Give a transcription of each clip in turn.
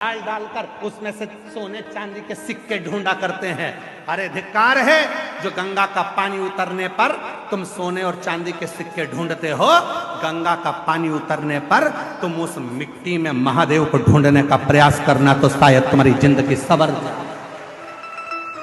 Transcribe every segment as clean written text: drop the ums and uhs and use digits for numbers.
डाल डालकर उसमें से सोने चांदी के सिक्के ढूंढा करते हैं। अरे धिक्कार है जो गंगा का पानी उतरने पर तुम सोने और चांदी के सिक्के ढूंढते हो। गंगा का पानी उतरने पर तुम उस मिट्टी में महादेव को ढूंढने का प्रयास करना, तो शायद तुम्हारी जिंदगी सवर जाए,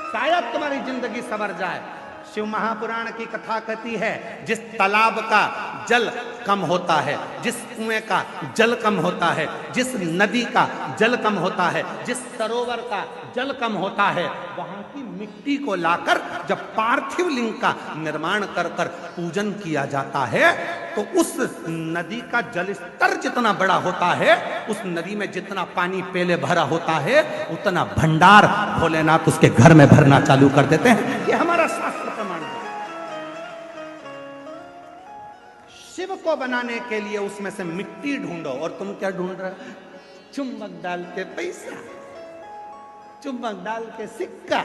शायद तुम्हारी जिंदगी सवर जाए। शिव महापुराण की कथा कहती है, जिस तालाब का जल कम होता है, जिस कुएं का जल कम होता है, जिस नदी का जल कम होता है, जिस सरोवर का जल कम होता है, वहां की मिट्टी को लाकर जब पार्थिव लिंग का निर्माण कर कर पूजन किया जाता है, तो उस नदी का जल स्तर जितना बड़ा होता है, उस नदी में जितना पानी पहले भरा होता है, उतना भंडार भोलेनाथ उसके घर में भरना चालू कर देते हैं। ये हमारा शास्त्र प्रमाण है। शिव को बनाने के लिए उसमें से मिट्टी ढूंढो, और तुम क्या ढूंढ रहे हो? चुंबक डाल के पैसा, चुंबक डाल के सिक्का,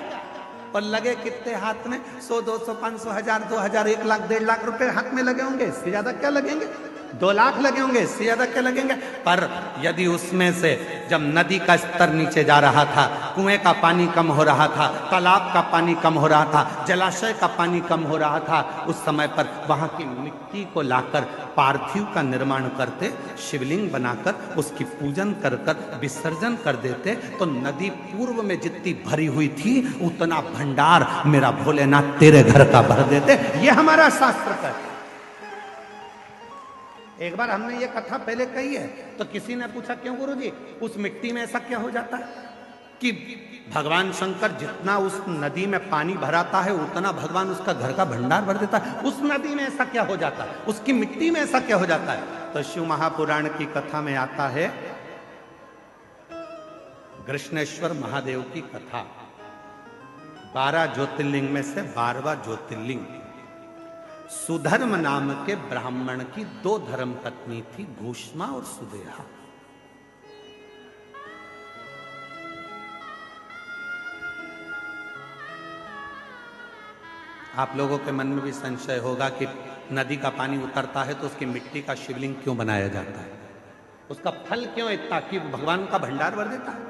और लगे कितने हाथ में? 100, 200, 500, 1000, 2000, 1 लाख, 1.5 लाख रुपए हाथ में लगे होंगे। इससे ज्यादा क्या लगेंगे? 2 लाख लगे होंगे, इससे ज्यादा क्या लगेंगे? पर यदि उसमें से जब नदी का स्तर नीचे जा रहा था, कुएं का पानी कम हो रहा था, तालाब का पानी कम हो रहा था, जलाशय का पानी कम हो रहा था, उस समय पर वहां की मिट्टी को लाकर पार्थिव का निर्माण करते, शिवलिंग बनाकर उसकी पूजन कर कर विसर्जन कर देते, तो नदी पूर्व में जितनी भरी हुई थी उतना भंडार मेरा भोलेनाथ तेरे घर का भर देते। ये हमारा शास्त्र का। एक बार हमने ये कथा पहले कही है, तो किसी ने पूछा, क्यों गुरुजी उस मिट्टी में ऐसा क्या हो जाता है कि भगवान शंकर जितना उस नदी में पानी भराता है उतना भगवान उसका घर का भंडार भर देता है, उस नदी में ऐसा क्या हो जाता है, उसकी मिट्टी में ऐसा क्या हो जाता है? तो शिव महापुराण की कथा में आता है, कृष्णेश्वर महादेव की कथा। 12 ज्योतिर्लिंग में से 12वां ज्योतिर्लिंग सुधर्म नाम के ब्राह्मण की 2 धर्म पत्नी थी, भूष्मा और सुदेहा। आप लोगों के मन में भी संशय होगा कि नदी का पानी उतरता है तो उसकी मिट्टी का शिवलिंग क्यों बनाया जाता है? उसका फल क्यों इतना कि भगवान का भंडार भर देता है?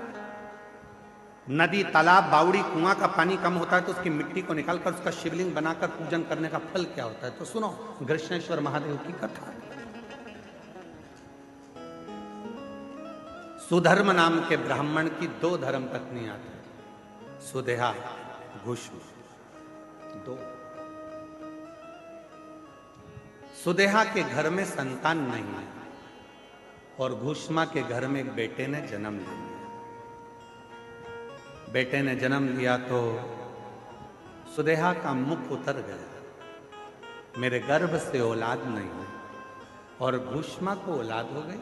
नदी, तालाब, बावड़ी, कुआं का पानी कम होता है तो उसकी मिट्टी को निकालकर उसका शिवलिंग बनाकर पूजन करने का फल क्या होता है? तो सुनो कृष्णेश्वर महादेव की कथा। सुधर्म नाम के ब्राह्मण की 2 धर्म पत्नियां थी, सुदेहा, भूष्मा, 2। सुदेहा के घर में संतान नहीं है और भूष्मा के घर में एक बेटे ने जन्म लिया। बेटे ने जन्म लिया तो सुदेहा का मुख उतर गया, मेरे गर्भ से औलाद नहीं है, और भूष्मा को औलाद हो गई।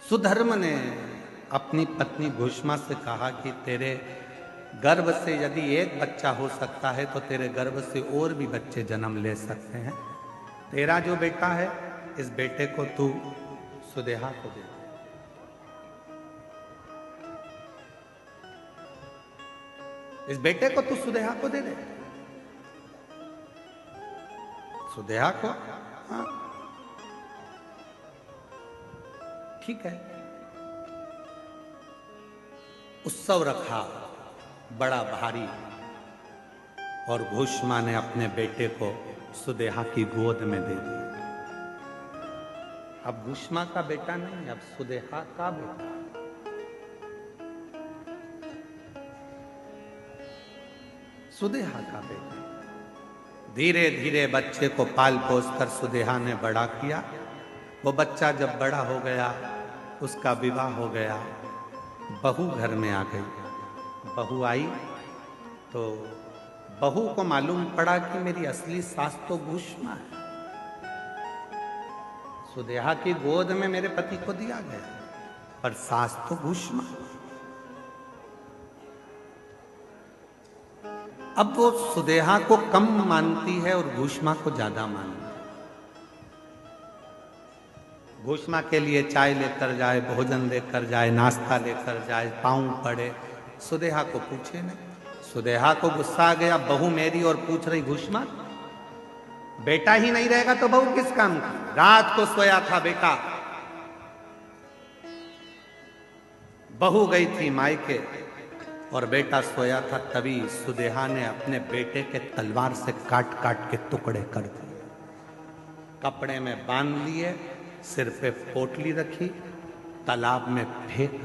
सुधर्म ने अपनी पत्नी भूष्मा से कहा कि तेरे गर्भ से यदि एक बच्चा हो सकता है तो तेरे गर्भ से और भी बच्चे जन्म ले सकते हैं। तेरा जो बेटा है, इस बेटे को तू सुदेहा को दे। इस बेटे को तू सुदेहा को दे दे। सुदेहा को? हाँ, ठीक है। उत्सव रखा बड़ा भारी, और भूष्मा ने अपने बेटे को सुदेहा की गोद में दे दिया। अब भूष्मा का बेटा नहीं, अब सुदेहा का बेटा। सुदेहा का बेटा। धीरे धीरे बच्चे को पाल पोस कर सुदेहा ने बड़ा किया। वो बच्चा जब बड़ा हो गया, उसका विवाह हो गया, बहू घर में आ गई। बहू आई तो बहू को मालूम पड़ा कि मेरी असली सास तो भूष्मा है। सुदेहा की गोद में मेरे पति को दिया गया, पर सास तो भूष्मा। अब वो सुदेहा को कम मानती है और भूष्मा को ज्यादा मानती है। भूष्मा के लिए चाय लेकर जाए, भोजन लेकर जाए, नाश्ता लेकर जाए, पाँव पड़े, सुदेहा को पूछे नहीं। सुदेहा को गुस्सा आ गया, बहू मेरी और पूछ रही भूष्मा। बेटा ही नहीं रहेगा तो बहू किस काम की। रात को सोया था बेटा, बहू गई थी मायके और बेटा सोया था, तभी सुदेहा ने अपने बेटे के तलवार से काट काट के टुकड़े कर दिए, कपड़े में बांध लिए, सिर पे पोटली रखी, तालाब में फेंक,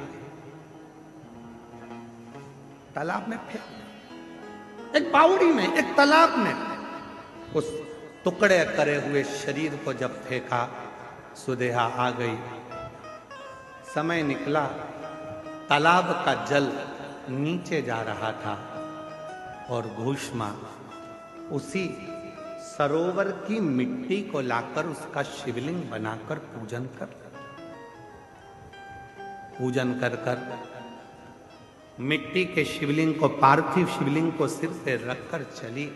तालाब में फेंक, एक बावड़ी में, एक तालाब में। उस टुकड़े करे हुए शरीर को जब फेंका, सुदेहा आ गई, समय निकला, तालाब का जल नीचे जा रहा था और भूष्मा उसी सरोवर की मिट्टी को लाकर उसका शिवलिंग बनाकर पूजन कर कर मिट्टी के शिवलिंग को, पार्थिव शिवलिंग को सिर पे रखकर चली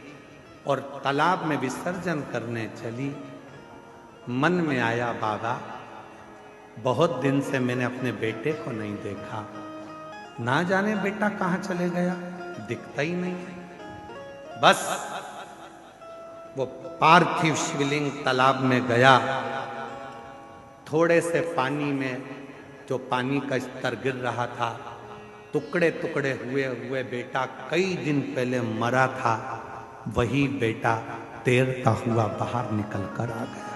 और तालाब में विसर्जन करने चली। मन में आया, बाबा बहुत दिन से मैंने अपने बेटे को नहीं देखा, ना जाने बेटा कहां चले गया, दिखता ही नहीं। बस वो पार्थिव शिवलिंग तालाब में गया, थोड़े से पानी में, जो पानी का स्तर गिर रहा था, टुकड़े टुकड़े हुए हुए बेटा कई दिन पहले मरा था, वही बेटा तैरता हुआ बाहर निकल कर आ गया।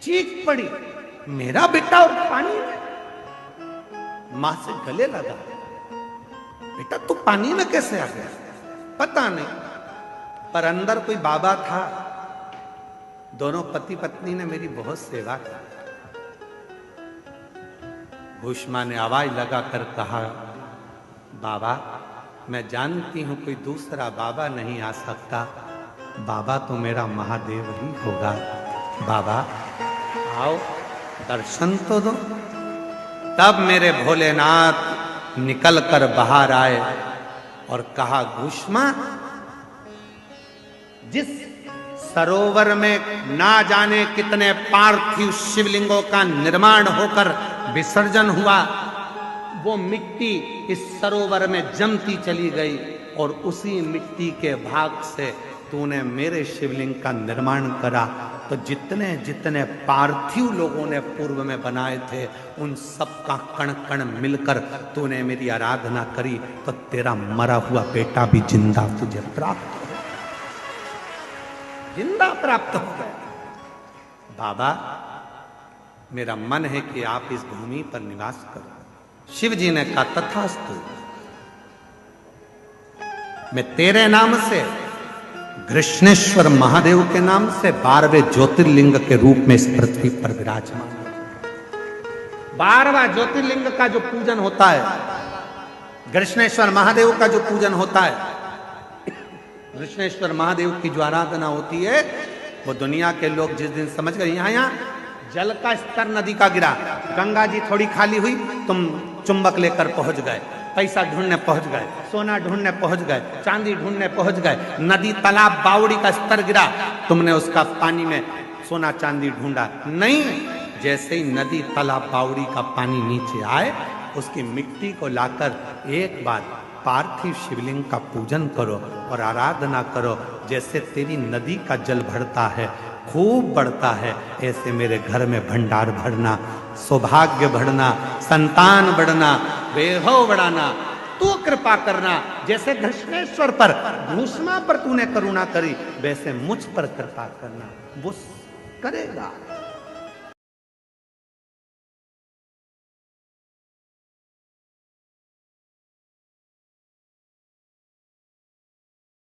चीख पड़ी, मेरा बेटा और पानी में। मां से गले लगा, बेटा तू पानी में कैसे आ गया? पता नहीं, पर अंदर कोई बाबा था। दोनों पति पत्नी ने मेरी बहुत सेवा की। भूष्मा ने आवाज लगाकर कहा, बाबा मैं जानती हूं कोई दूसरा बाबा नहीं आ सकता, बाबा तो मेरा महादेव ही होगा। बाबा आओ दर्शन तो दो। तब मेरे भोलेनाथ निकल कर बाहर आए और कहा, भूष्मा जिस सरोवर में ना जाने कितने पार्थिव शिवलिंगों का निर्माण होकर विसर्जन हुआ, वो मिट्टी इस सरोवर में जमती चली गई और उसी मिट्टी के भाग से तूने मेरे शिवलिंग का निर्माण करा। तो जितने जितने पार्थिव लोगों ने पूर्व में बनाए थे, उन सब का कण कण मिलकर तूने मेरी आराधना करी, तो तेरा मरा हुआ बेटा भी जिंदा तुझे प्राप्त हो, जिंदा प्राप्त हो गया। बाबा मेरा मन है कि आप इस भूमि पर निवास करो। शिव जी ने कहा, तथास्तु, मैं तेरे नाम से, कृष्णेश्वर महादेव के नाम से 12वें ज्योतिर्लिंग के रूप में इस पृथ्वी पर विराजमान। 12वां ज्योतिर्लिंग का जो पूजन होता है, कृष्णेश्वर महादेव का जो पूजन होता है, कृष्णेश्वर महादेव की जो आराधना होती है, वो दुनिया के लोग जिस दिन समझ गए, यहाँ जल का स्तर नदी का गिरा, गंगा जी थोड़ी खाली हुई, तुम चुंबक लेकर पहुंच गए, पैसा ढूंढने पहुंच गए, सोना ढूंढने पहुंच गए, चांदी ढूंढने पहुंच गए, नदी तालाब बावड़ी का स्तर गिरा, तुमने उसका पानी में सोना चांदी ढूंढा नहीं। जैसे ही नदी तालाब बावड़ी का पानी नीचे आए, उसकी मिट्टी को लाकर एक बार पार्थिव शिवलिंग का पूजन करो और आराधना करो। जैसे तेरी नदी का जल बढ़ता है, खूब बढ़ता है, ऐसे मेरे घर में भंडार भरना, सौभाग्य बढ़ना, संतान बढ़ना, वैभव बढ़ाना, तू कृपा करना। जैसे कृष्णेश्वर पर, भूष्मा पर तूने करुणा करी, वैसे मुझ पर कृपा करना। वो करेगा।